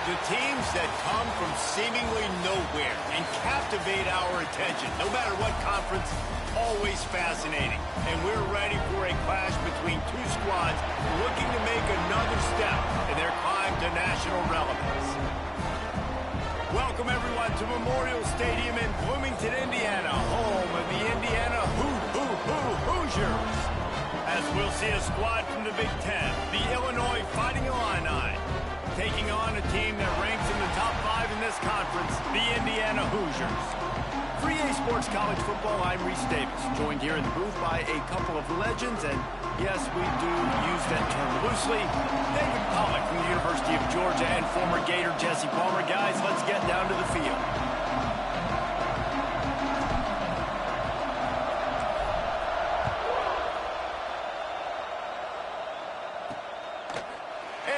The teams that come from seemingly nowhere and captivate our attention, no matter what conference, always fascinating. And we're ready for a clash between two squads looking to make another step in their climb to national relevance. Welcome, everyone, to Memorial Stadium in Bloomington, Indiana, home of the Indiana Hoosiers. As we'll see a squad from the Big Ten, the Illinois Fighting Illini, taking on a team that ranks in the top 5 in this conference, the Indiana Hoosiers. For EA Sports College Football, I'm Reese Davis, joined here in the booth by a couple of legends, and yes, we do use that term loosely. David Pollack from the University of Georgia and former Gator Jesse Palmer. Guys, let's get down to the field.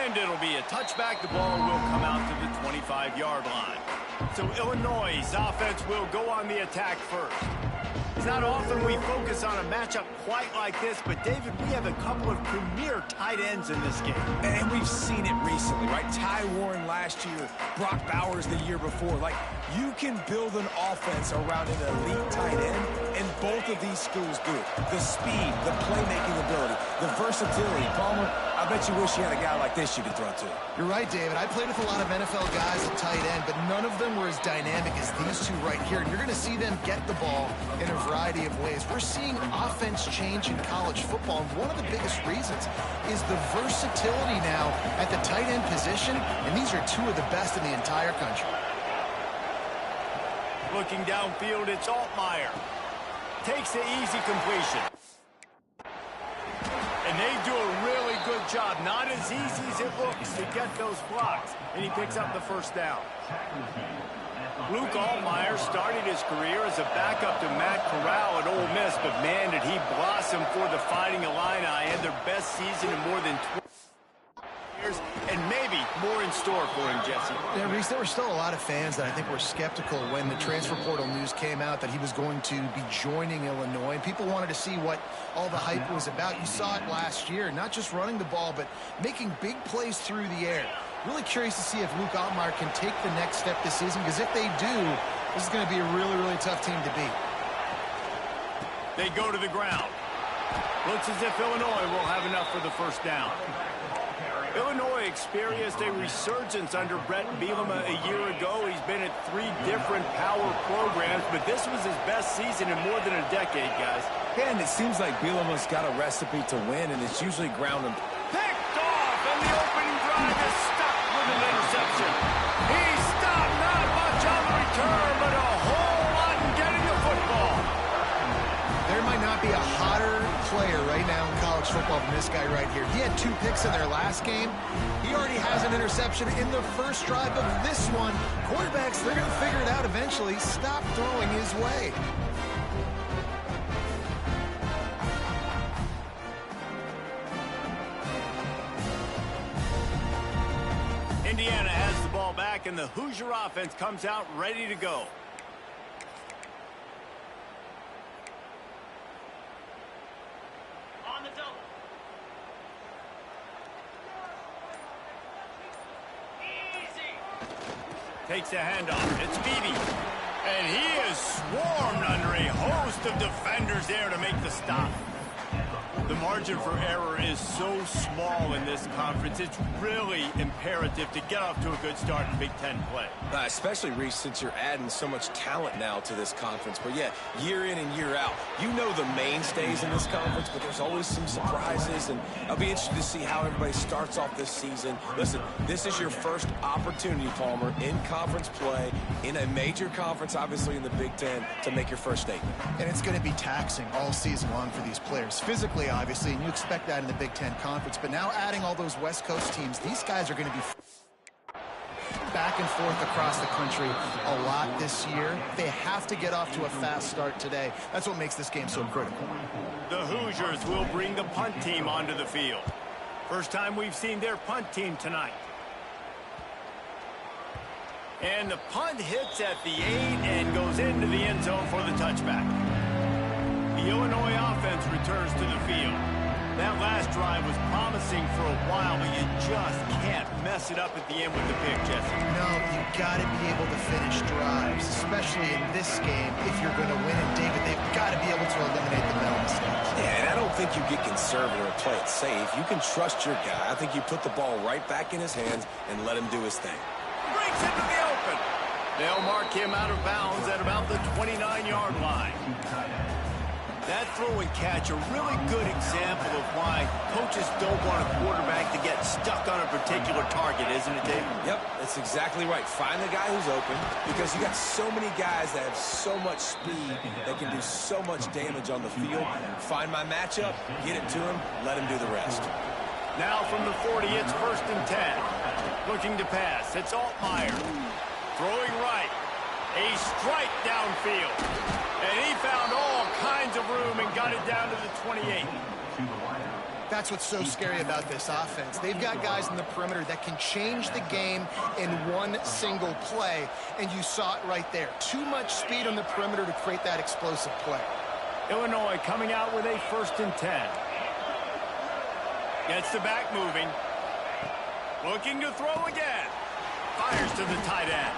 And it'll be a touchback. The ball will come out to the 25-yard line. So Illinois' offense will go on the attack first. It's not often we focus on a matchup quite like this, but David, we have a couple of premier tight ends in this game. And we've seen it recently, right? Ty Warren last year, Brock Bowers the year before. Like, you can build an offense around an elite tight end, and both of these schools do it. The speed, the playmaking ability, the versatility. Palmer, I bet you wish you had a guy like this you could throw to. You're right, David. I played with a lot of NFL guys at tight end, but none of them were as dynamic as these two right here. And you're going to see them get the ball in a variety of ways. We're seeing offense change in college football, and one of the biggest reasons is the versatility now at the tight end position, and these are two of the best in the entire country. Looking downfield, it's Altmaier. Takes the easy completion. And they do a really good job. Not as easy as it looks to get those blocks. And he picks up the first down. Luke Altmaier started his career as a backup to Matt Corral at Ole Miss, but man, did he blossom for the Fighting Illini and their best season in more than 20 years, and maybe more in store for him, Jesse. Yeah, Reese, there were still a lot of fans that I think were skeptical when the transfer portal news came out that he was going to be joining Illinois. People wanted to see what all the hype was about. You saw it last year, not just running the ball, but making big plays through the air. Really curious to see if Luke Altmaier can take the next step this season, because if they do, this is going to be a really, really tough team to beat. They go to the ground. Looks as if Illinois will have enough for the first down. Illinois experienced a resurgence under Brett Bielema a year ago. He's been at 3 different power programs, but this was his best season in more than a decade, guys. And it seems like Bielema's got a recipe to win, and it's usually ground and Picked off, and the opening drive is stuck with an interception. He stopped, not much on the return, but a whole lot in getting the football. There might not be a hotter player right now in college football than this guy right here. He had 2 picks in their last game. He already has an interception in the first drive of this one. Quarterbacks, they're going to figure it out eventually. Stop throwing his way. Indiana has the ball back, and the Hoosier offense comes out ready to go. On the double. Easy. Takes the handoff. It's Beebe. And he is swarmed under a host of defenders there to make the stop. The margin for error is so small in this conference. It's really imperative to get off to a good start in Big Ten play. Especially, Reese, since you're adding so much talent now to this conference. But, yeah, year in and year out, you know the mainstays in this conference, but there's always some surprises. And I'll be interested to see how everybody starts off this season. Listen, this is your first opportunity, Palmer, in conference play, in a major conference, obviously in the Big Ten, to make your first statement. And it's going to be taxing all season long for these players. Physically, obviously, and you expect that in the Big Ten Conference. But now adding all those West Coast teams, these guys are going to be back and forth across the country a lot this year. They have to get off to a fast start today. That's what makes this game so critical. The Hoosiers will bring the punt team onto the field. First time we've seen their punt team tonight. And the punt hits at the 8 and goes into the end zone for the touchback. The Illinois offense returns to the field. That last drive was promising for a while, but you just can't mess it up at the end with the pick, Jesse. No, you got to be able to finish drives, especially in this game if you're going to win. And, David, they've got to be able to eliminate the mental mistakes. Yeah, and I don't think you get conservative or play it safe. You can trust your guy. I think you put the ball right back in his hands and let him do his thing. Breaks into the open. They'll mark him out of bounds at about the 29-yard line. That throw and catch, a really good example of why coaches don't want a quarterback to get stuck on a particular target, isn't it, Dave? Yep, that's exactly right. Find the guy who's open, because you got so many guys that have so much speed that can do so much damage on the field. Find my matchup, get it to him, let him do the rest. Now from the 40, it's 1st and 10. Looking to pass, it's Altmaier. Throwing right. A strike downfield. And he found all kinds of room and got it down to the 28. That's what's so scary about this offense. They've got guys in the perimeter that can change the game in one single play, and you saw it right there. Too much speed on the perimeter to create that explosive play. Illinois coming out with a 1st and 10. Gets the back moving. Looking to throw again. Fires to the tight end.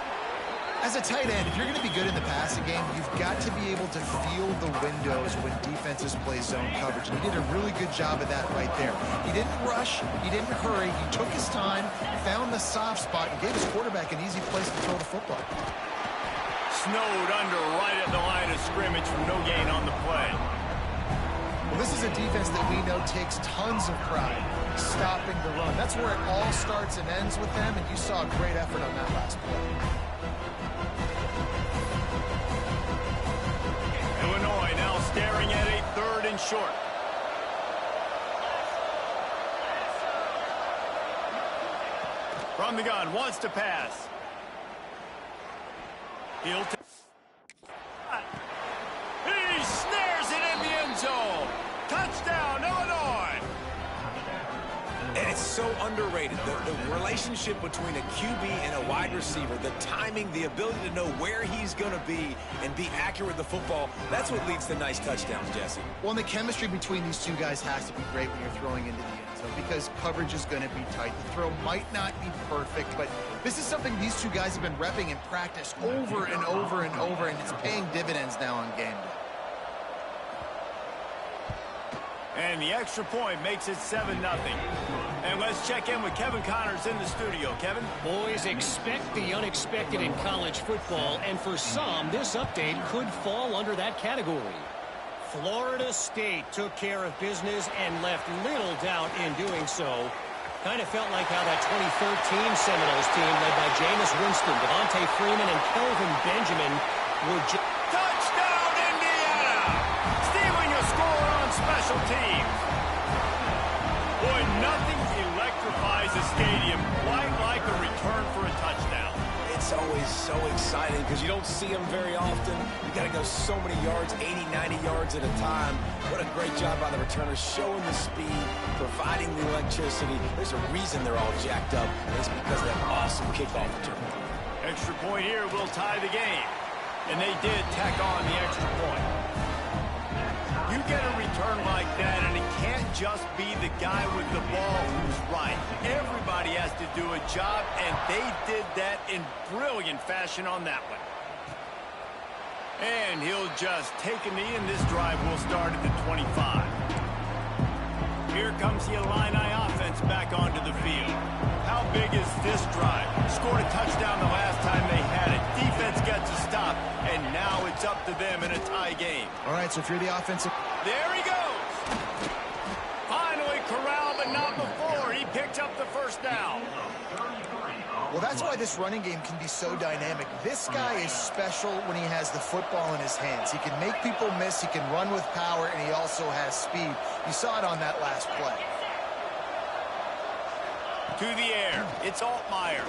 As a tight end, if you're going to be good in the passing game, you've got to be able to feel the windows when defenses play zone coverage. And he did a really good job of that right there. He didn't rush. He didn't hurry. He took his time, found the soft spot, and gave his quarterback an easy place to throw the football. Snowed under right at the line of scrimmage for no gain on the play. Well, this is a defense that we know takes tons of pride stopping the run. That's where it all starts and ends with them, and you saw a great effort on that last play. Illinois now staring at a 3rd and short. From the gun, wants to pass. He'll he snares it in the end zone. Touchdown, Illinois. And it's so underrated. The relationship between a QB and a wide receiver, the timing, the ability to know where he's going to be and be accurate with the football, that's what leads to nice touchdowns, Jesse. Well, and the chemistry between these two guys has to be great when you're throwing into the end zone because coverage is going to be tight. The throw might not be perfect, but this is something these two guys have been repping in practice over and over and over, and it's paying dividends now on game day. And the extra point makes it 7-0. And let's check in with Kevin Connors in the studio. Kevin? Boys, expect the unexpected in college football, and for some, this update could fall under that category. Florida State took care of business and left little doubt in doing so. Kind of felt like how that 2013 Seminoles team led by Jameis Winston, Devontae Freeman, and Kelvin Benjamin were touchdown, Indiana! Stealing a score on special teams. Boy, nothing electrifies a stadium quite like a return for a touchdown. It's always so exciting because you don't see them very often. You got to go so many yards, 80, 90 yards at a time. What a great job by the returners, showing the speed, providing the electricity. There's a reason they're all jacked up, and it's because of that awesome kickoff return. Extra point here will tie the game. And they did tack on the extra point. You get a return like that, and it can't just be the guy with the ball who's right. Everybody has to do a job, and they did that in brilliant fashion on that one. And he'll just take a knee, and this drive will start at the 25. Here comes the Illini offense back onto the field. How big is this drive? Scored a touchdown the last time they had it. Defense gets a stop, and now it's up to them in a tie game. All right, so if you're the offensive... There he goes. Finally corralled, but not before. He picked up the first down. Well, that's why this running game can be so dynamic. This guy is special when he has the football in his hands. He can make people miss, he can run with power, and he also has speed. You saw it on that last play. To the air, it's Altmaier.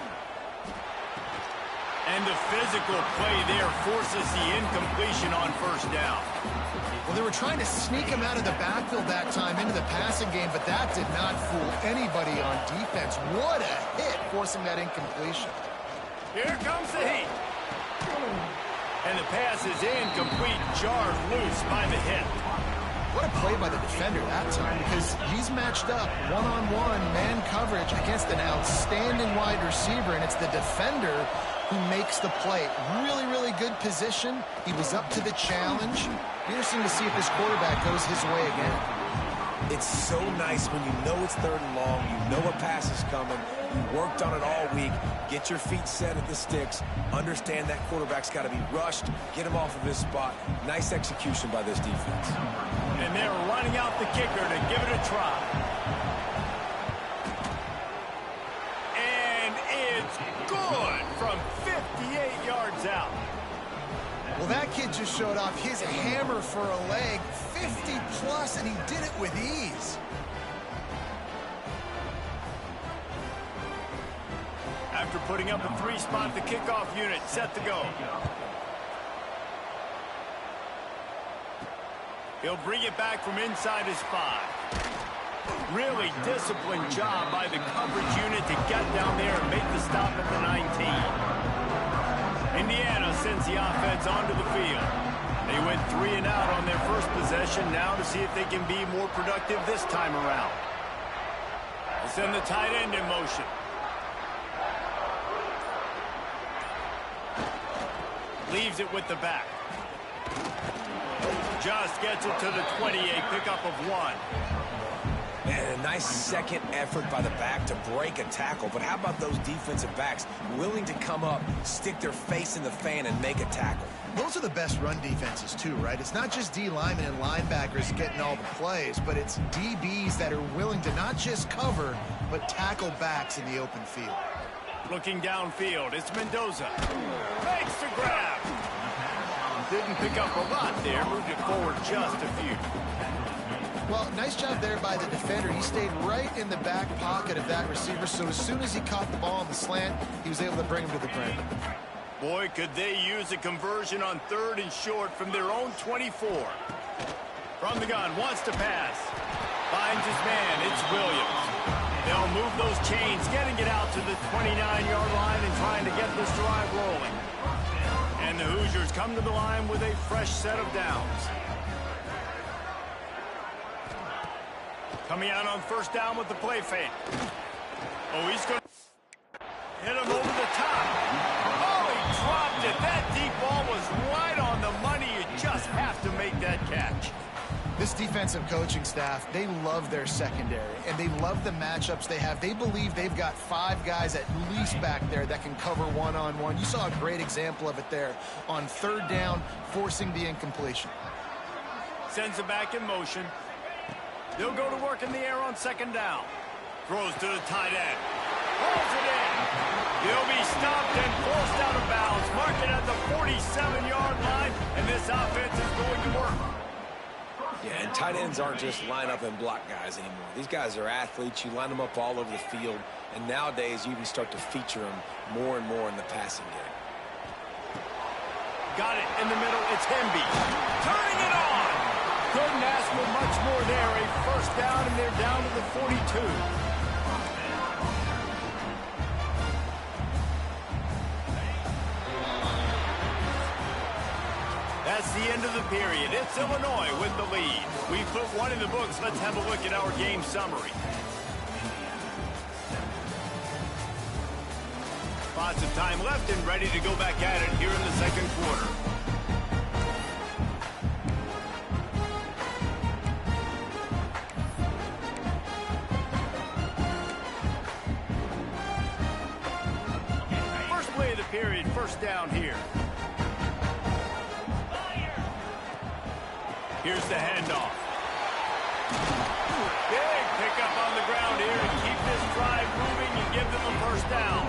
And the physical play there forces the incompletion on first down. Well, they were trying to sneak him out of the backfield that time into the passing game, but that did not fool anybody on defense. What a hit, forcing that incompletion. Here comes the heat. And the pass is incomplete, jarred loose by the hit. What a play by the defender that time, because he's matched up one-on-one man coverage against an outstanding wide receiver, and it's the defender who makes the play. Really, really good position. He was up to the challenge. Interesting to see if this quarterback goes his way again. It's so nice when you know it's 3rd and long, you know a pass is coming, you worked on it all week, get your feet set at the sticks, understand that quarterback's got to be rushed, get him off of his spot. Nice execution by this defense. And they're running out the kicker to give it a try. And it's good from 58 yards out. Well, that kid just showed off his hammer for a leg, 50-plus, and he did it with ease. After putting up a 3-spot, the kickoff unit set to go. He'll bring it back from inside his 5. Really disciplined job by the coverage unit to get down there and make the stop at the 19. Indiana sends the offense onto the field. They went 3 and out on their first possession, now to see if they can be more productive this time around. They send the tight end in motion. Leaves it with the back. Just gets it to the 28, pickup of 1. And a nice second effort by the back to break a tackle. But how about those defensive backs willing to come up, stick their face in the fan, and make a tackle? Those are the best run defenses, too, right? It's not just D linemen and linebackers getting all the plays, but it's DBs that are willing to not just cover, but tackle backs in the open field. Looking downfield, it's Mendoza. Makes the grab. Didn't pick up a lot there, moved it forward just a few. Well, nice job there by the defender. He stayed right in the back pocket of that receiver, so as soon as he caught the ball on the slant, he was able to bring him to the ground. Boy, could they use a conversion on 3rd and short from their own 24. From the gun, wants to pass. Finds his man, it's Williams. They'll move those chains, getting it out to the 29-yard line and trying to get this drive rolling. And the Hoosiers come to the line with a fresh set of downs. Coming out on 1st down with the play fake. Oh, he's going to hit him over the top. Oh, he dropped it. That deep ball was right on the money. You just have to make that catch. This defensive coaching staff, they love their secondary, and they love the matchups they have. They believe they've got 5 guys at least back there that can cover one-on-one. You saw a great example of it there on 3rd down, forcing the incompletion. Sends it back in motion. They'll go to work in the air on 2nd down. Throws to the tight end. Pulls it in. He'll be stopped and forced out of bounds. Mark it at the 47-yard line, and this offense is going to work. Yeah, and tight ends aren't just line up and block guys anymore. These guys are athletes. You line them up all over the field, and nowadays you even start to feature them more and more in the passing game. Got it in the middle. It's Hemby. Turning it on. Couldn't ask for much more there. A 1st down, and they're down to the 42. That's the end of the period. It's Illinois with the lead. We put 1 in the books. Let's have a look at our game summary. Lots of time left and ready to go back at it here in the 2nd quarter. First play of the period, 1st down here. Here's the handoff. Big pickup on the ground here to keep this drive moving and give them a 1st down.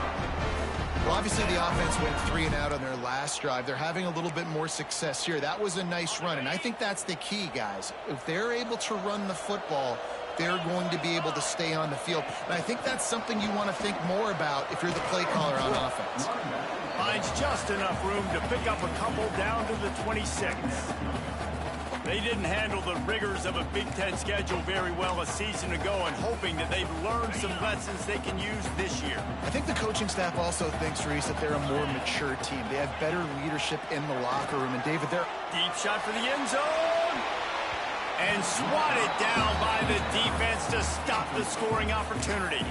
Well, obviously the offense went 3 and out on their last drive. They're having a little bit more success here. That was a nice run, and I think that's the key, guys. If they're able to run the football, they're going to be able to stay on the field. And I think that's something you want to think more about if you're the play caller on offense. Finds just enough room to pick up a couple down to the 26. They didn't handle the rigors of a Big Ten schedule very well a season ago, and hoping that they've learned some lessons they can use this year. I think the coaching staff also thinks, Reese, that they're a more mature team. They have better leadership in the locker room. And, David, they're... Deep shot for the end zone. And swatted down by the defense to stop the scoring opportunity.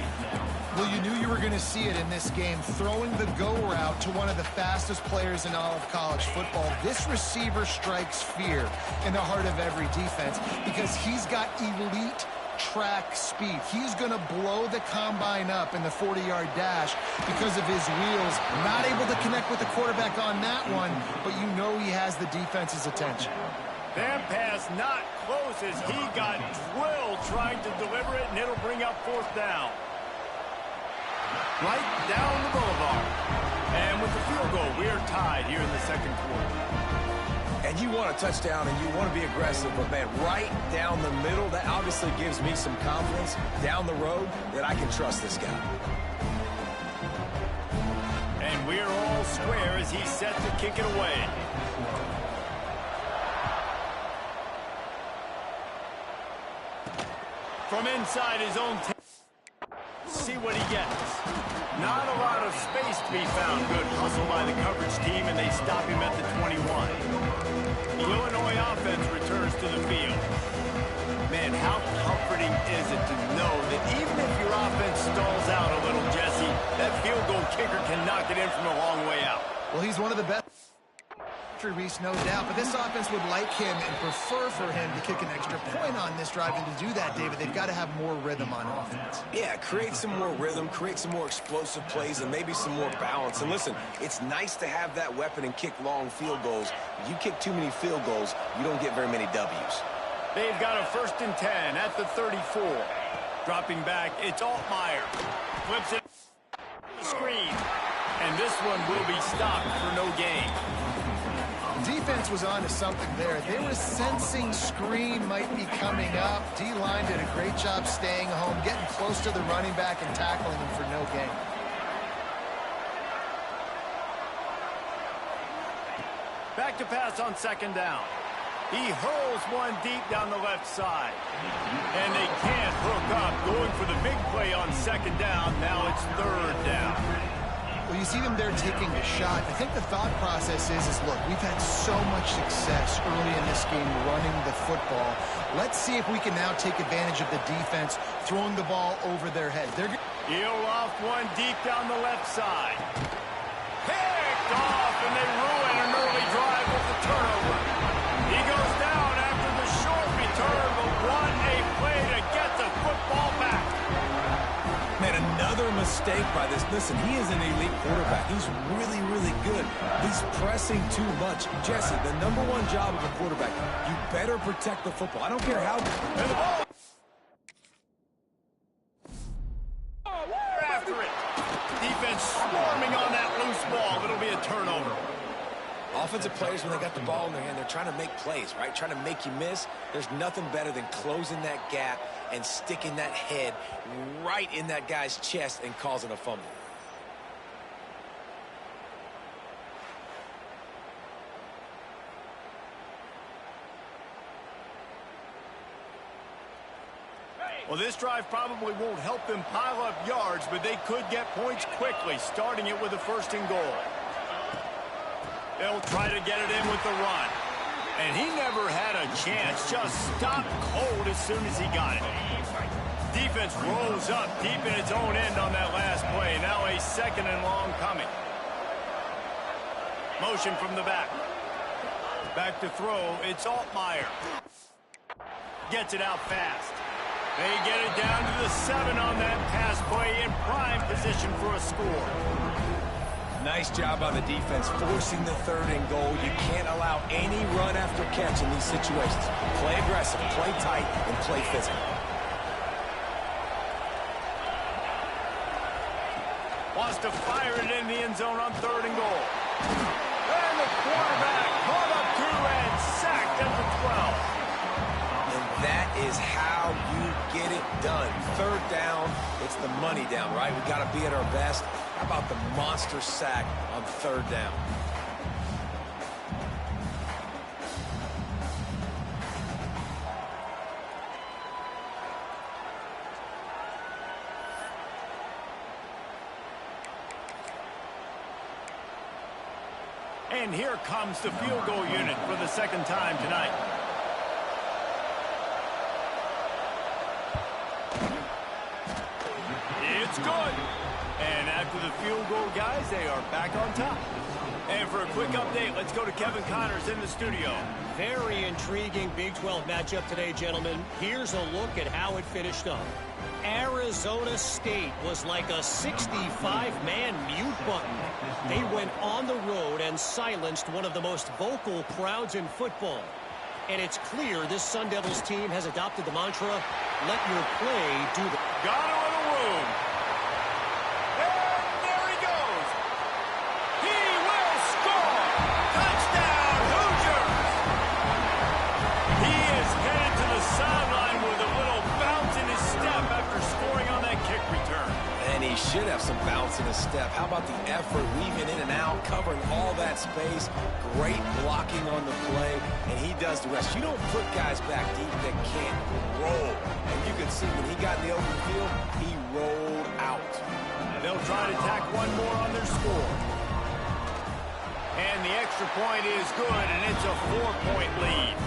Well, you knew you were going to see it in this game, throwing the go route to one of the fastest players in all of college football. This receiver strikes fear in the heart of every defense because he's got elite track speed. He's going to blow the combine up in the 40-yard dash because of his wheels. Not able to connect with the quarterback on that one, but you know he has the defense's attention. That pass not close as he got drilled trying to deliver it, and it'll bring up fourth down. Right down the boulevard. And with the field goal, we're tied here in the second quarter. And you want a touchdown and you want to be aggressive, but man, right down the middle, that obviously gives me some confidence down the road that I can trust this guy. And we're all square as he's set to kick it away. From inside his own see what he gets. Not a lot of space to be found. Good hustle by the coverage team, and they stop him at the 21. The Illinois offense returns to the field. Man, how comforting is it to know that even if your offense stalls out a little, Jesse, that field goal kicker can knock it in from a long way out. Well, he's one of the best, Reese, no doubt, but this offense would like him and prefer for him to kick an extra point on this drive, and to do that, David, they've got to have more rhythm on offense. Yeah, create some more rhythm, create some more explosive plays, and maybe some more balance. And listen, it's nice to have that weapon and kick long field goals. If you kick too many field goals, you don't get very many W's. They've got a 1st and 10 at the 34. Dropping back, it's Altmaier. Flips it, screen, and this one will be stopped for no gain. Defense was on to something there. They were sensing screen might be coming up. D-line did a great job staying home, getting close to the running back and tackling him for no gain. Back to pass on 2nd down. He hurls one deep down the left side. And they can't hook up. Going for the big play on 2nd down. Now it's 3rd down. Well, you see them there taking a shot. I think the thought process is look, we've had so much success early in this game running the football. Let's see if we can now take advantage of the defense throwing the ball over their heads. He'll off one deep down the left side. Picked off, and they ruin an early drive with the turnover. He goes down after the short return, but what a play to get the football back. Man, another mistake by this. Listen, he is an elite quarterback. He's really, really good. He's pressing too much. Jesse, the #1 job of a quarterback, you better protect the football. I don't care how. And the ball. After it. Defense swarming on that loose ball. It'll be a turnover. Offensive players, when they got the ball in their hand, they're trying to make plays, right? Trying to make you miss. There's nothing better than closing that gap and sticking that head right in that guy's chest and causing a fumble. Well, this drive probably won't help them pile up yards, but they could get points quickly, starting it with a 1st and goal. They'll try to get it in with the run. And he never had a chance, just stopped cold as soon as he got it. Defense rose up deep in its own end on that last play. Now a 2nd and long coming. Motion from the back. Back to throw, it's Altmaier. Gets it out fast. They get it down to the 7 on that pass play, in prime position for a score. Nice job on the defense, forcing the 3rd and goal. You can't allow any run after catch in these situations. Play aggressive, play tight, and play physical. Wants to fire it in the end zone on 3rd and goal. And the quarterback caught up to and sacked at the 12. And that is how you get it done. 3rd down, it's the money down, right? We got to be at our best. How about the monster sack on 3rd down? And here comes the field goal unit for the 2nd time tonight. good. And after the field goal, guys, they are back on top. And for a quick update, let's go to Kevin Connors in the studio. Very intriguing Big 12 matchup today, gentlemen. Here's a look at how it finished up. Arizona State was like a 65-man mute button. They went on the road and silenced one of the most vocal crowds in football. And it's clear this Sun Devils team has adopted the mantra, let your play do the... Got him in the room. And there he goes. He will score. Touchdown, Hoosiers. He is headed to the sideline with a little bounce in his step after scoring on that kick return. And he should have some bounce in his step. How about the effort, weaving in and out, covering all that space. Great blocking on the play, and he does the rest. You don't put guys back deep that can't roll. And you can see when he got in the open field, he rolled out. They'll try to tack one more on their score. And the extra point is good, and it's a 4-point lead.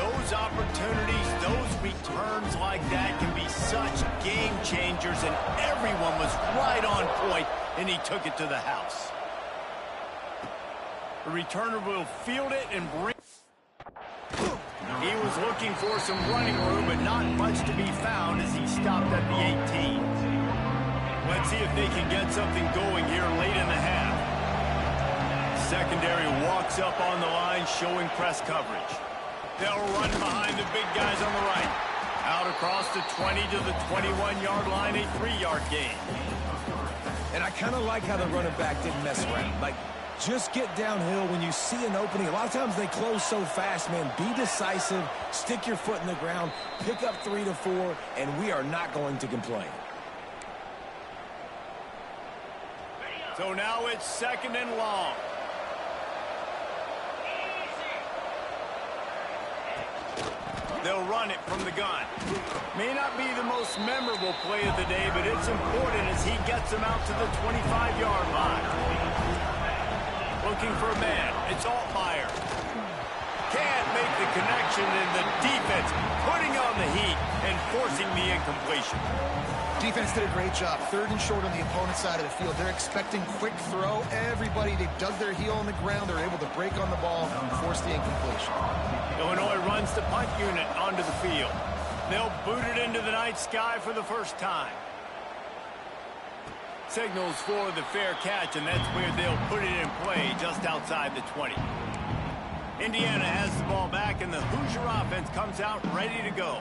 Those opportunities, those returns like that can be such game changers, and everyone was right on point, and he took it to the house. The returner will field it and bring... He was looking for some running room, but not much to be found as he stopped at the 18. Let's see if they can get something going here late in the half. Secondary walks up on the line, showing press coverage. They'll run behind the big guys on the right. Out across the 20 to the 21-yard line, a 3-yard gain. And I kind of like how the running back didn't mess around. Like, just get downhill when you see an opening. A lot of times they close so fast, man. Be decisive, stick your foot in the ground, pick up 3 to 4, and we are not going to complain. So now it's 2nd and long. They'll run it from the gun. May not be the most memorable play of the day, but it's important as he gets them out to the 25-yard line. Looking for a man. It's Altmaier. Can't make the connection, and the defense putting on the heat and forcing the incompletion. Defense did a great job. 3rd and short on the opponent's side of the field. They're expecting quick throw. Everybody, they dug their heel on the ground. They're able to break on the ball and force the incompletion. Illinois runs the punt unit onto the field. They'll boot it into the night sky for the first time. Signals for the fair catch, and that's where they'll put it in play just outside the 20. Indiana has the ball back, and the Hoosier offense comes out ready to go.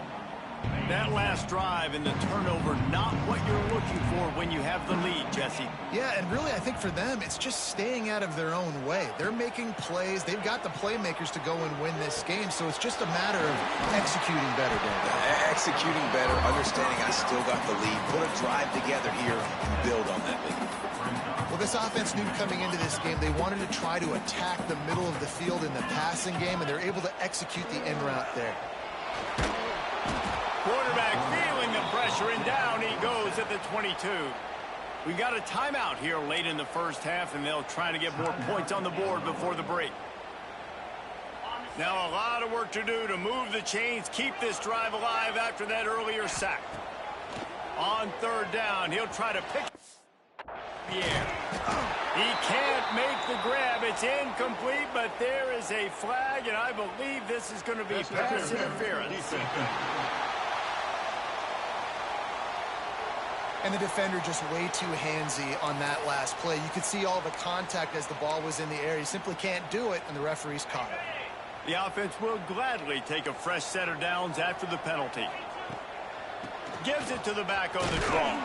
That last drive and the turnover, not what you're looking for when you have the lead, Jesse. Yeah, and really, I think for them, it's just staying out of their own way. They're making plays. They've got the playmakers to go and win this game, so it's just a matter of executing better, Dave. Executing better, understanding I still got the lead. Put a drive together here and build on that lead. Well, this offense knew coming into this game they wanted to try to attack the middle of the field in the passing game, and they're able to execute the in route there. Quarterback feeling the pressure, and down he goes at the 22. We got a timeout here late in the first half, and they'll try to get more points on the board before the break. Now a lot of work to do to move the chains, keep this drive alive after that earlier sack. On 3rd down, he'll try to pick the air. He can't make the grab. It's incomplete, but there is a flag, and I believe this is going to be pass interference. And the defender just way too handsy on that last play. You could see all the contact as the ball was in the air. He simply can't do it, and the referee's caught it. The offense will gladly take a fresh set of downs after the penalty. Gives it to the back on the draw.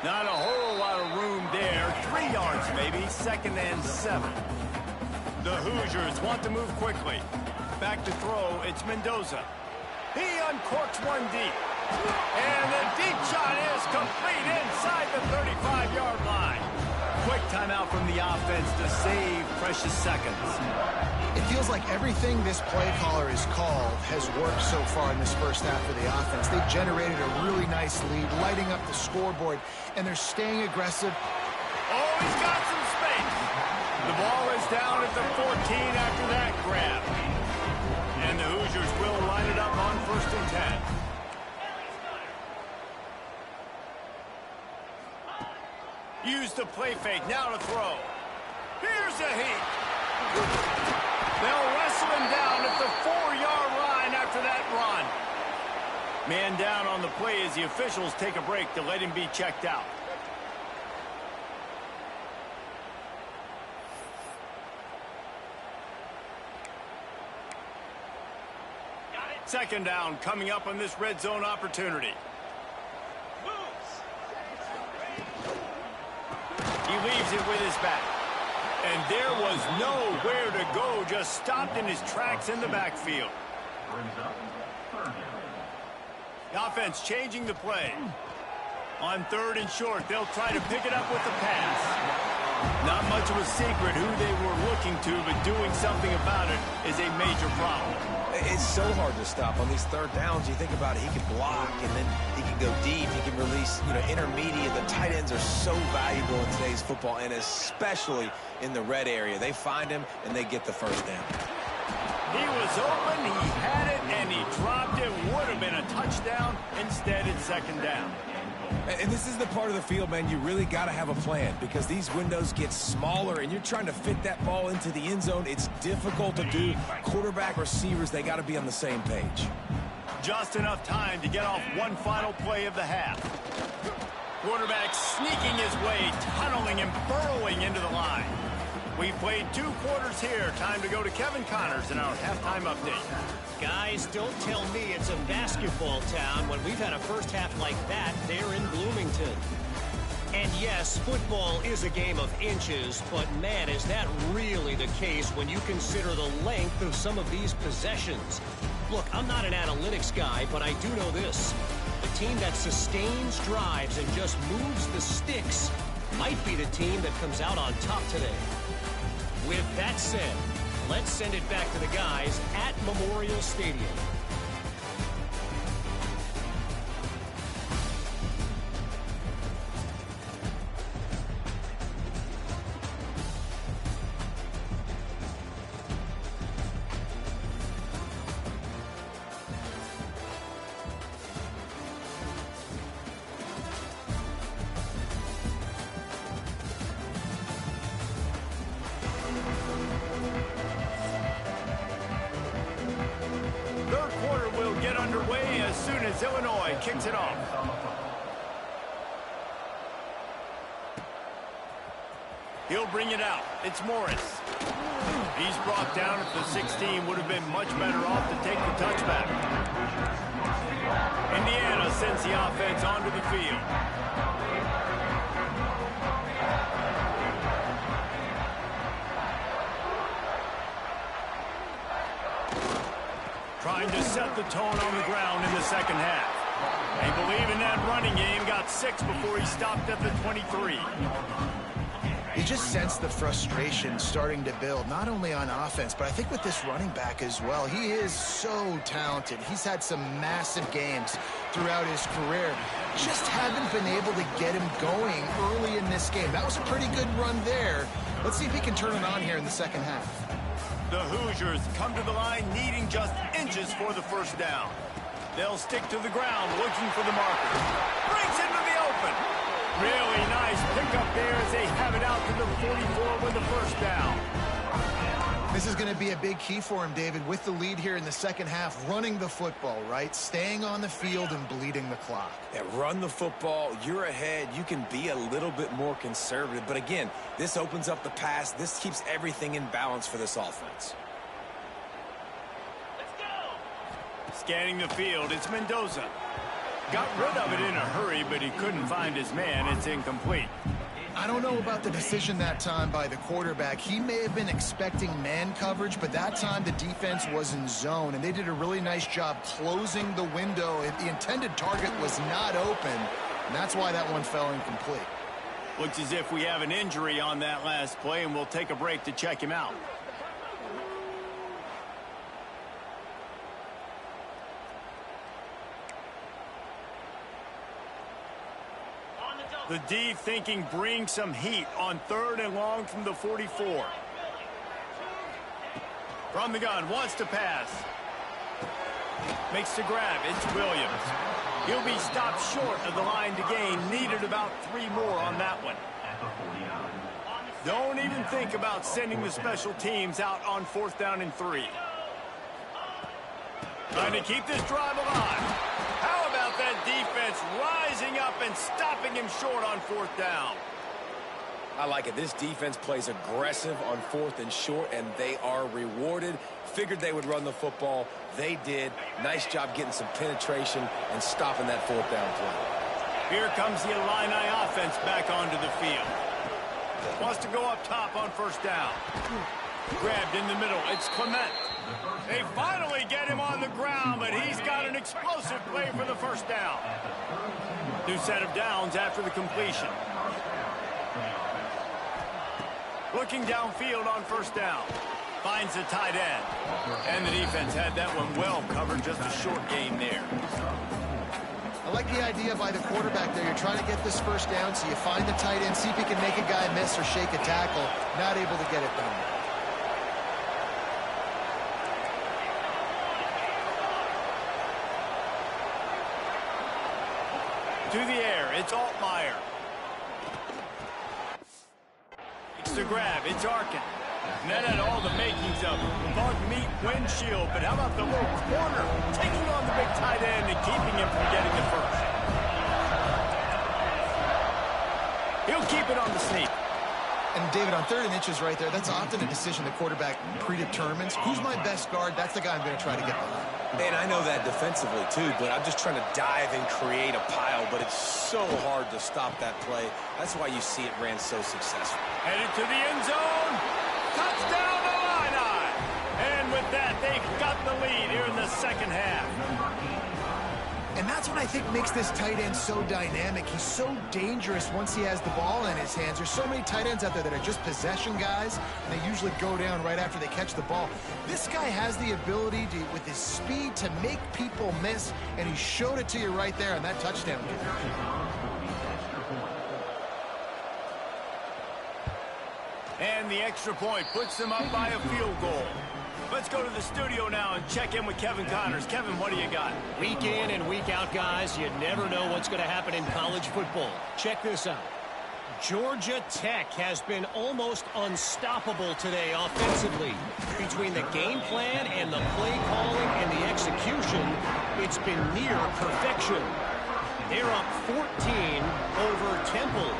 Not a whole lot of room there. 3 yards maybe, 2nd and 7. The Hoosiers want to move quickly. Back to throw, it's Mendoza. He uncorks one deep. And the deep shot is complete inside the 35-yard line. Quick timeout from the offense to save precious seconds. It feels like everything this play caller has called has worked so far in this first half for the offense. They've generated a really nice lead, lighting up the scoreboard, and they're staying aggressive. Oh, he's got some space. The ball is down at the 14 after that grab. And the Hoosiers will line it up on 1st and 10. Use the play fake. Now to throw. Here's a heat. They'll wrestle him down at the 4-yard line after that run. Man down on the play as the officials take a break to let him be checked out. Second down coming up on this red zone opportunity. He leaves it with his back. And there was nowhere to go, just stopped in his tracks in the backfield. The offense changing the play. On 3rd and short, they'll try to pick it up with the pass. Not much of a secret who they were looking to, but doing something about it is a major problem. It's so hard to stop on these 3rd downs. You think about it, he can block, and then he can go deep. He can release, intermediate. The tight ends are so valuable in today's football, and especially in the red area. They find him, and they get the first down. He was open, he had it, and he dropped it. Would have been a touchdown. Instead, it's 2nd down. And this is the part of the field, man, you really got to have a plan because these windows get smaller and you're trying to fit that ball into the end zone. It's difficult to do. Quarterback, receivers, they got to be on the same page. Just enough time to get off one final play of the half. Quarterback sneaking his way, tunneling and burrowing into the line. We've played 2 quarters here. Time to go to Kevin Connors in our halftime update. Guys, don't tell me it's a basketball town when we've had a first half like that there in Bloomington. And yes, football is a game of inches, but man, is that really the case when you consider the length of some of these possessions. Look, I'm not an analytics guy, but I do know this. The team that sustains drives and just moves the sticks might be the team that comes out on top today. With that said, let's send it back to the guys at Memorial Stadium. Illinois kicks it off. He'll bring it out. It's Morris. He's brought down at the 16. Would have been much better off to take the touchback. Indiana sends the offense onto the field. Trying to set the tone on the ground in the second half. They believe in that running game. Got 6 before he stopped at the 23. You just sense the frustration starting to build, not only on offense, but I think with this running back as well. He is so talented. He's had some massive games throughout his career. Just haven't been able to get him going early in this game. That was a pretty good run there. Let's see if he can turn it on here in the second half. The Hoosiers come to the line needing just inches for the first down. They'll stick to the ground looking for the marker. Breaks into the open. Really nice pickup there as they have it out to the 44 with the first down. This is going to be a big key for him, David, with the lead here in the second half, running the football, right? Staying on the field and bleeding the clock. Yeah, run the football. You're ahead. You can be a little bit more conservative. But again, this opens up the pass. This keeps everything in balance for this offense. Let's go. Scanning the field, it's Mendoza. Got rid of it in a hurry, but he couldn't find his man. It's incomplete. I don't know about the decision that time by the quarterback. He may have been expecting man coverage, but that time the defense was in zone, and they did a really nice job closing the window. The intended target was not open, and that's why that one fell incomplete. Looks as if we have an injury on that last play, and we'll take a break to check him out. The D thinking bring some heat on 3rd and long from the 44. From the gun, wants to pass. Makes the grab, it's Williams. He'll be stopped short of the line to gain. Needed about 3 more on that one. Don't even think about sending the special teams out on 4th down and 3. Trying to keep this drive alive. How about that defense rising up and stopping him short on 4th down? I like it. This defense plays aggressive on 4th and short, and they are rewarded. Figured they would run the football. They did. Nice job getting some penetration and stopping that 4th down play. Here comes the Illini offense back onto the field. Wants to go up top on 1st down. Grabbed in the middle. It's Clement. They finally get him on the ground, but he's got an explosive play for the 1st down. New set of downs after the completion. Looking downfield on 1st down. Finds the tight end. And the defense had that one well covered. Just a short gain there. I like the idea by the quarterback there. You're trying to get this 1st down, so you find the tight end, see if he can make a guy miss or shake a tackle. Not able to get it done. To the air, it's Altmaier. It's the grab, it's Arkin. And that had all the makings of bug meat windshield, but how about the little corner taking on the big tight end and keeping him from getting the first? He'll keep it on the sneak. And David, on 3rd and inches right there, that's often a decision the quarterback predetermines. Who's my best guard? That's the guy I'm going to try to get behind. And I know that defensively, too, but I'm just trying to dive and create a pile, but it's so hard to stop that play. That's why you see it ran so successful. Headed to the end zone. Touchdown, Illini! And with that, they've got the lead here in the 2nd half. And that's what I think makes this tight end so dynamic. He's so dangerous once he has the ball in his hands. There's so many tight ends out there that are just possession guys, and they usually go down right after they catch the ball. This guy has the ability to, with his speed, to make people miss, and he showed it to you right there on that touchdown conversion. And the extra point puts them up by a field goal. Let's go to the studio now and check in with Kevin Connors. Kevin, what do you got? Week in and week out, guys, you never know what's going to happen in college football. Check this out. Georgia Tech has been almost unstoppable today offensively. Between the game plan and the play calling and the execution, it's been near perfection. They're up 14 over Temple.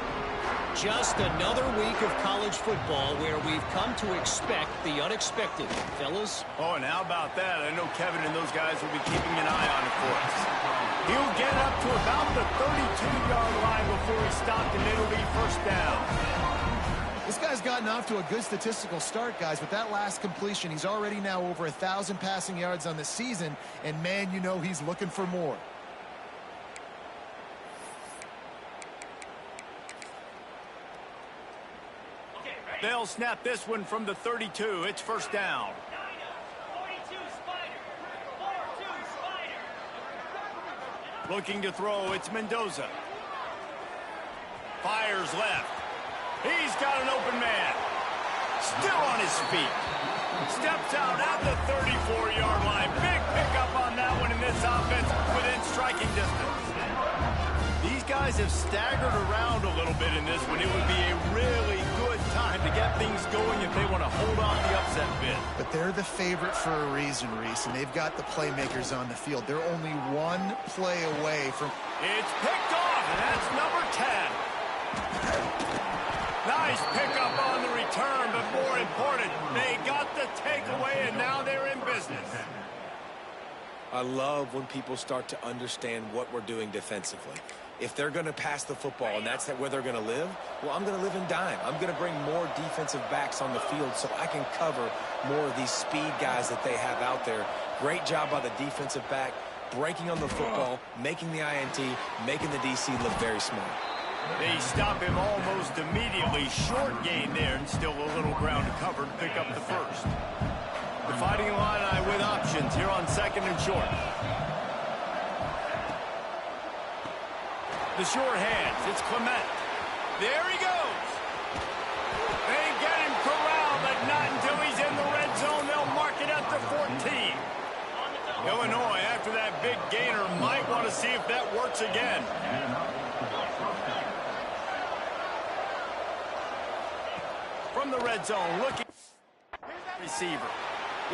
Just another week of college football where we've come to expect the unexpected. Fellas? Oh, and how about that? I know Kevin and those guys will be keeping an eye on it for us. He'll get up to about the 32-yard line before he's stopped, and it'll be 1st down. This guy's gotten off to a good statistical start, guys. With that last completion, he's already now over 1,000 passing yards on the season, and man, you know he's looking for more. They'll snap this one from the 32. It's 1st down. Looking to throw, it's Mendoza. Fires left. He's got an open man. Still on his feet. Steps out at the 34-yard line. Big pickup on that one in this offense within striking distance. These guys have staggered around a little bit in this one. It would be a really good time to get things going if they want to hold on the upset bid. But they're the favorite for a reason, Reese, and they've got the playmakers on the field. They're only one play away from... It's picked off, and that's number 10. Nice pickup on the return, but more important, they got the takeaway, and now they're in business. I love when people start to understand what we're doing defensively. If they're going to pass the football and that's where they're going to live, well, I'm going to live and dime. I'm going to bring more defensive backs on the field so I can cover more of these speed guys that they have out there. Great job by the defensive back, breaking on the football, making the INT, making the DC look very smart. They stop him almost immediately. Short gain there, and still a little ground to cover to pick up the first. The Fighting Illini with options here on 2nd and short. The short hands, it's Clement. There he goes. They get him corralled, but not until he's in the red zone. They'll mark it at the 14. Illinois, after that big gainer, might want to see if that works again. from the red zone, looking receiver.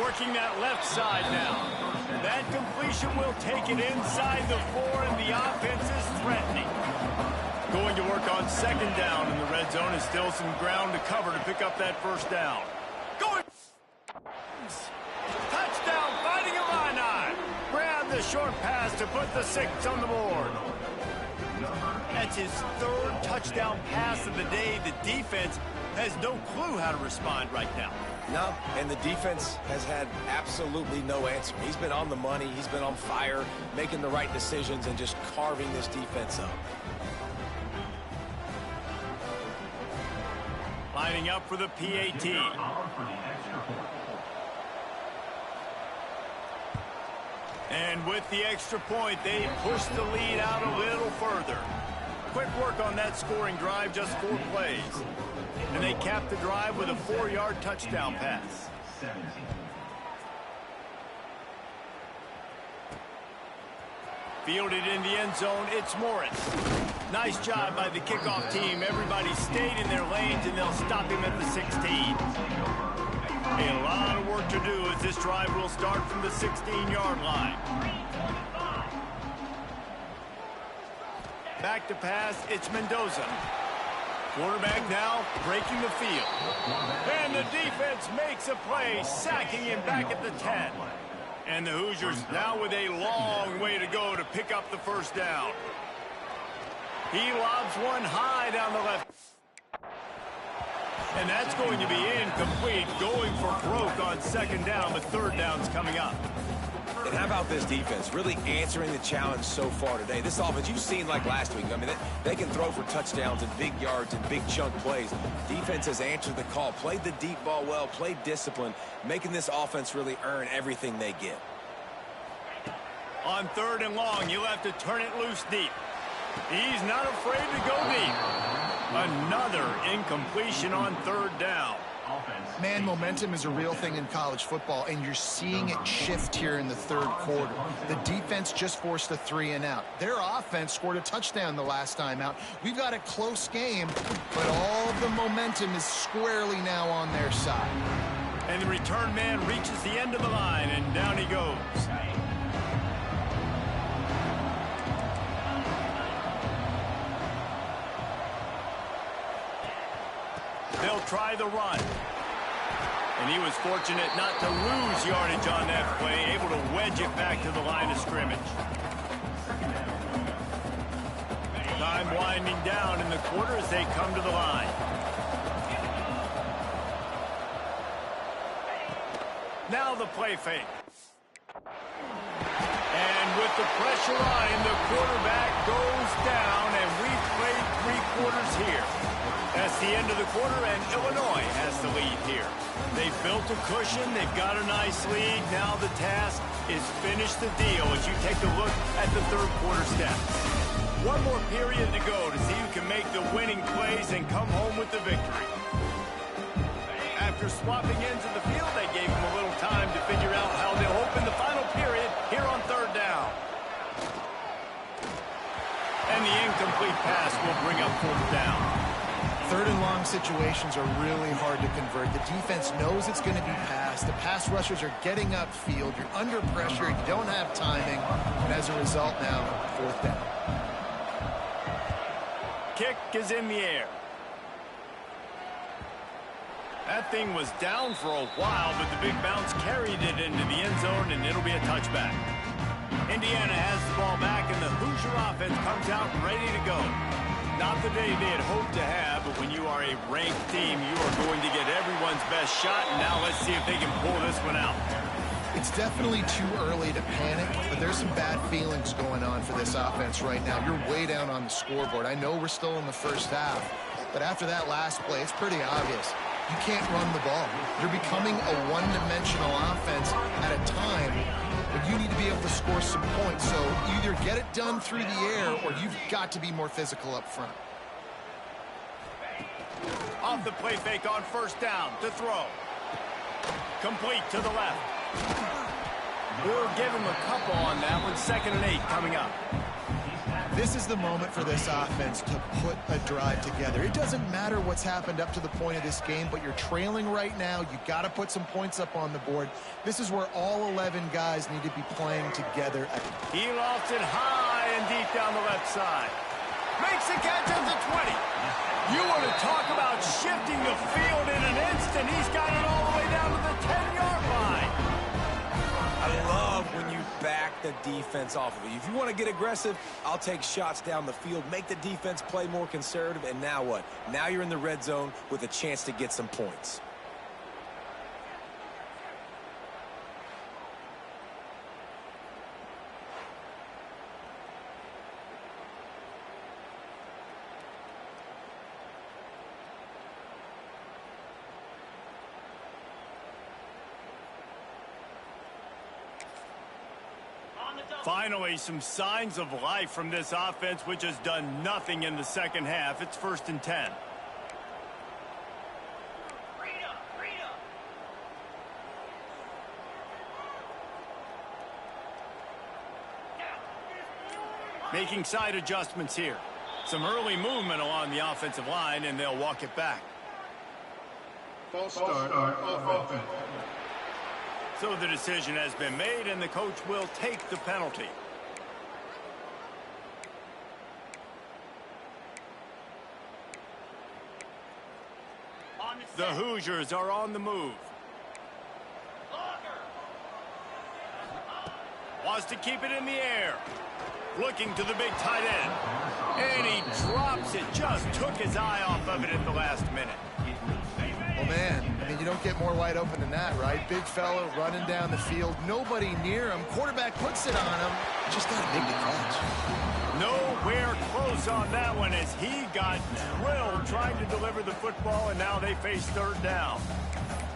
Working that left side now. That completion will take it inside the 4, and the offense is threatening. Going to work on second down in the red zone is still some ground to cover to pick up that first down. Going. Touchdown, fighting Illini. Grab the short pass to put the 6 on the board. That's his 3rd touchdown pass of the day. The defense has no clue how to respond right now. No, and the defense has had absolutely no answer. He's been on the money. He's been on fire, making the right decisions and just carving this defense up. Lining up for the PAT. And with the extra point, they push the lead out a little further. Quick work on that scoring drive, just 4 plays. And they cap the drive with a 4-yard touchdown pass. Fielded in the end zone, it's Morris. Nice job by the kickoff team. Everybody stayed in their lanes, and they'll stop him at the 16. A lot of work to do as this drive will start from the 16-yard line. Back to pass, it's Mendoza. Quarterback now breaking the field. And the defense makes a play, sacking him back at the 10. And the Hoosiers now with a long way to go to pick up the first down. He lobs one high down the left. And that's going to be incomplete, going for broke on second down, but third down's coming up. And how about this defense really answering the challenge so far today? This offense, you've seen like last week. I mean, they can throw for touchdowns and big yards and big chunk plays. Defense has answered the call, played the deep ball well, played discipline, making this offense really earn everything they get. On 3rd and long, you'll have to turn it loose deep. He's not afraid to go deep. Another incompletion on 3rd down. Man, momentum is a real thing in college football, and you're seeing it shift here in the 3rd quarter. The defense just forced a 3-and-out. Their offense scored a touchdown the last time out. We've got a close game, but all of the momentum is squarely now on their side. And the return man reaches the end of the line, and down he goes. They'll try the run. And he was fortunate not to lose yardage on that play, able to wedge it back to the line of scrimmage. Time winding down in the quarter as they come to the line. Now the play fake. And with the pressure on him, the quarterback goes down, and we've played 3 quarters here. That's the end of the quarter, and Illinois has the lead here. They've built a cushion. They've got a nice lead. Now the task is finish the deal as you take a look at the 3rd quarter stats. 1 more period to go to see who can make the winning plays and come home with the victory. After swapping ends of the field, they gave him a little time to figure out how they'll open the final period here on 3rd down. And the incomplete pass will bring up 4th down. 3rd and long situations are really hard to convert. The defense knows it's going to be passed. The pass rushers are getting upfield. You're under pressure. You don't have timing. And as a result now, 4th down. Kick is in the air. That thing was down for a while, but the big bounce carried it into the end zone, and it'll be a touchback. Indiana has the ball back, and the Hoosier offense comes out ready to go. Not the day they had hoped to have, but when you are a ranked team, you are going to get everyone's best shot. And now let's see if they can pull this one out. It's definitely too early to panic, but there's some bad feelings going on for this offense right now. You're way down on the scoreboard. I know we're still in the first half, but after that last play, it's pretty obvious. You can't run the ball. You're becoming a one-dimensional offense at a time. But you need to be able to score some points. So either get it done through the air or you've got to be more physical up front. Off the play fake on 1st down to throw. Complete to the left. We'll give him a couple on that one. 2nd and 8 coming up. This is the moment for this offense to put a drive together. It doesn't matter what's happened up to the point of this game, but you're trailing right now. You got to put some points up on the board. This is where all 11 guys need to be playing together. He lofts it high and deep down the left side. Makes the catch at the 20. You want to talk about shifting the field in an instant. He's got it all the way down to the 10-yard line. I love when you back the defense off of you. If you want to get aggressive, I'll take shots down the field, make the defense play more conservative, and now what? Now you're in the red zone with a chance to get some points. Finally, some signs of life from this offense, which has done nothing in the second half. It's 1st and 10. Making side adjustments here. Some early movement along the offensive line, and they'll walk it back. False start offense. So the decision has been made, and the coach will take the penalty. The Hoosiers are on the move. Wants to keep it in the air. Looking to the big tight end. And he drops it. Just took his eye off of it at the last minute. Well, man, I mean, you don't get more wide open than that, right? Big fellow running down the field, nobody near him. Quarterback puts it on him. Just got to make the catch. Nowhere close on that one as he got drilled trying to deliver the football, and now they face 3rd down.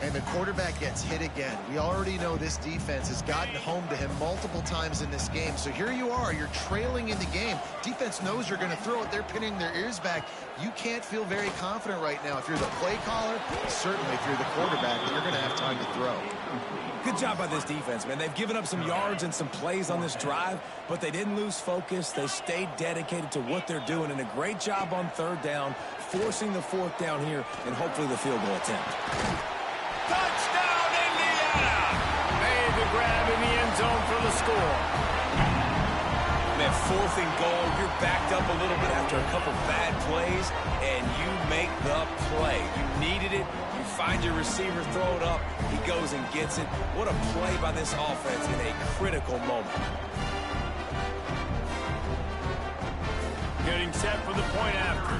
And the quarterback gets hit again. We already know this defense has gotten home to him multiple times in this game. So here you are, you're trailing in the game. Defense knows you're going to throw it. They're pinning their ears back. You can't feel very confident right now. If you're the play caller, certainly if you're the quarterback, you're going to have time to throw. Good job by this defense, man. They've given up some yards and some plays on this drive, but they didn't lose focus. They stayed dedicated to what they're doing, and a great job on 3rd down, forcing the 4th down here, and hopefully the field goal attempt. Touchdown, Indiana! Made the grab in the end zone for the score. Man, 4th and goal, you're backed up a little bit after a couple bad plays, and you make the play. You needed it. You find your receiver, throw it up. He goes and gets it. What a play by this offense in a critical moment. Getting set for the point after.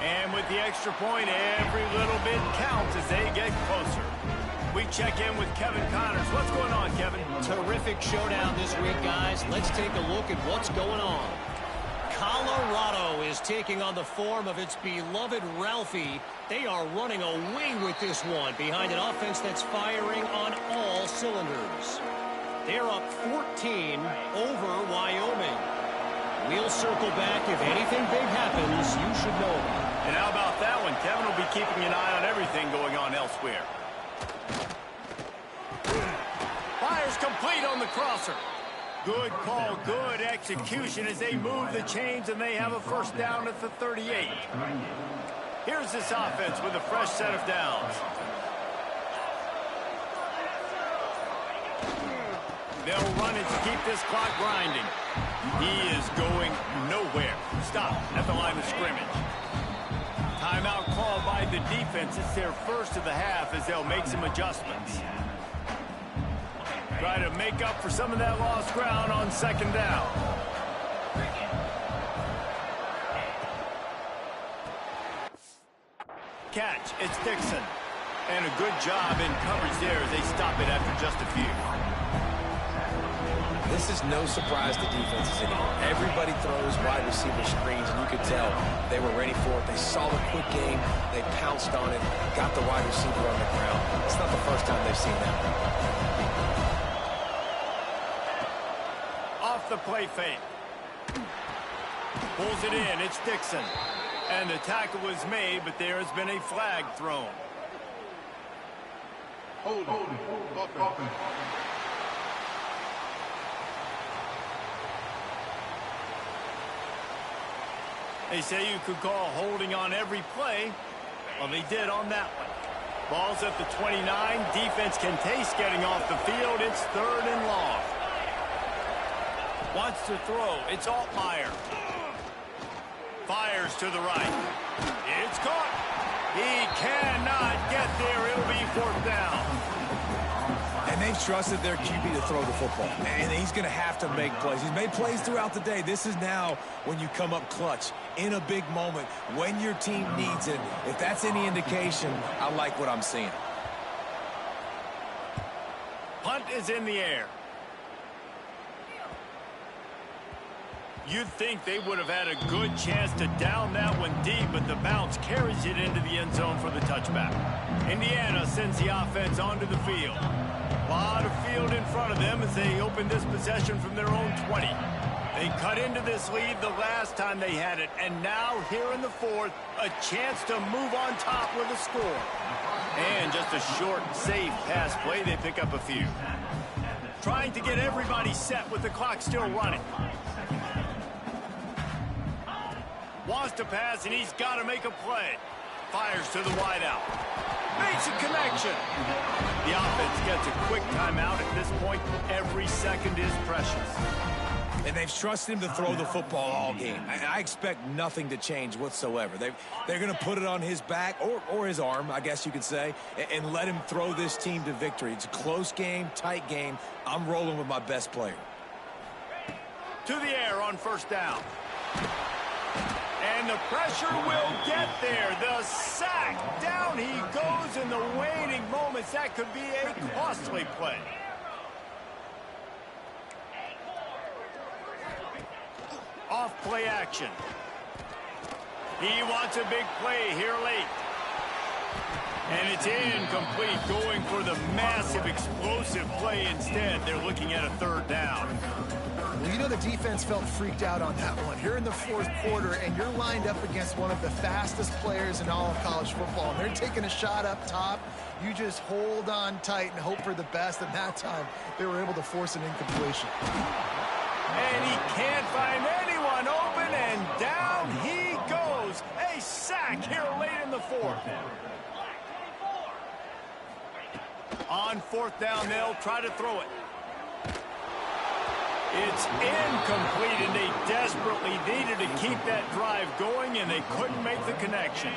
And with the extra point, every little bit counts as they get closer. We check in with Kevin Connors. What's going on, Kevin? Terrific showdown this week, guys. Let's take a look at what's going on. Colorado is taking on the form of its beloved Ralphie. They are running away with this one behind an offense that's firing on all cylinders. They're up 14 over Wyoming. We'll circle back. If anything big happens, you should know about it. And how about that one? Kevin will be keeping an eye on everything going on elsewhere. Fires complete on the crosser. Good call, good execution as they move the chains, and they have a 1st down at the 38. Here's this offense with a fresh set of downs. They'll run it to keep this clock grinding. He is going nowhere. Stop at the line of scrimmage. Timeout called by the defense. It's their 1st of the half as they'll make some adjustments. Try to make up for some of that lost ground on 2nd down. Catch, it's Dixon. And a good job in coverage there as they stop it after just a few. This is no surprise to defenses anymore. Everybody throws wide receiver screens, and you could tell they were ready for it. They saw the quick game. They pounced on it, got the wide receiver on the ground. It's not the first time they've seen that. Off the play fake. Pulls it in. It's Dixon. And the tackle was made, but there has been a flag thrown. Hold. They say you could call holding on every play. Well, they did on that one. Ball's at the 29. Defense can taste getting off the field. It's 3rd and long. Wants to throw. It's Altmaier. Fires to the right. It's caught. He cannot get there. It'll be 4th down. And they've trusted their QB to throw the football. And he's going to have to make plays. He's made plays throughout the day. This is now when you come up clutch in a big moment when your team needs it. If that's any indication, I like what I'm seeing. Punt is in the air. You'd think they would have had a good chance to down that one deep, but the bounce carries it into the end zone for the touchback. Indiana sends the offense onto the field. A lot of field in front of them as they open this possession from their own 20. They cut into this lead the last time they had it, and now here in the 4th, a chance to move on top with a score. And just a short, safe pass play, they pick up a few. Trying to get everybody set with the clock still running. Wants to pass, and he's got to make a play. Fires to the wideout. Makes a connection. The offense gets a quick timeout. At this point, every second is precious. And they've trusted him to throw the football all game. I expect nothing to change whatsoever. They're going to put it on his back, or his arm, I guess you could say, and let him throw this team to victory. It's a close game, tight game. I'm rolling with my best player. To the air on 1st down. And the pressure will get there. The sack. Down he goes in the waning moments. That could be a costly play. Off play action. He wants a big play here late. And it's incomplete, going for the massive explosive play instead. They're looking at a 3rd down. Well, you know the defense felt freaked out on that one. You're in the 4th quarter, and you're lined up against one of the fastest players in all of college football. And they're taking a shot up top. You just hold on tight and hope for the best. And that time, they were able to force an incompletion. And he can't find anyone open, and down he goes. A sack here late in the 4th. On 4th down, they'll try to throw it. It's incomplete, and they desperately needed to keep that drive going, and they couldn't make the connection.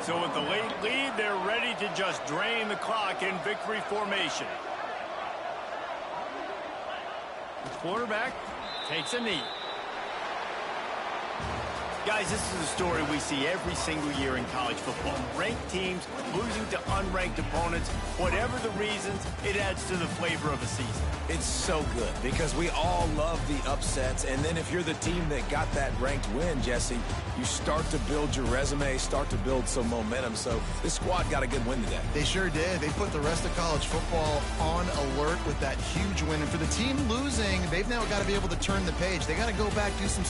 So with the late lead, they're ready to just drain the clock in victory formation. The quarterback takes a knee. Guys, this is a story we see every single year in college football. Ranked teams losing to unranked opponents. Whatever the reasons, it adds to the flavor of a season. It's so good because we all love the upsets. And then if you're the team that got that ranked win, Jesse, you start to build your resume, start to build some momentum. So this squad got a good win today. They sure did. They put the rest of college football on alert with that huge win. And for the team losing, they've now got to be able to turn the page. They got to go back, do some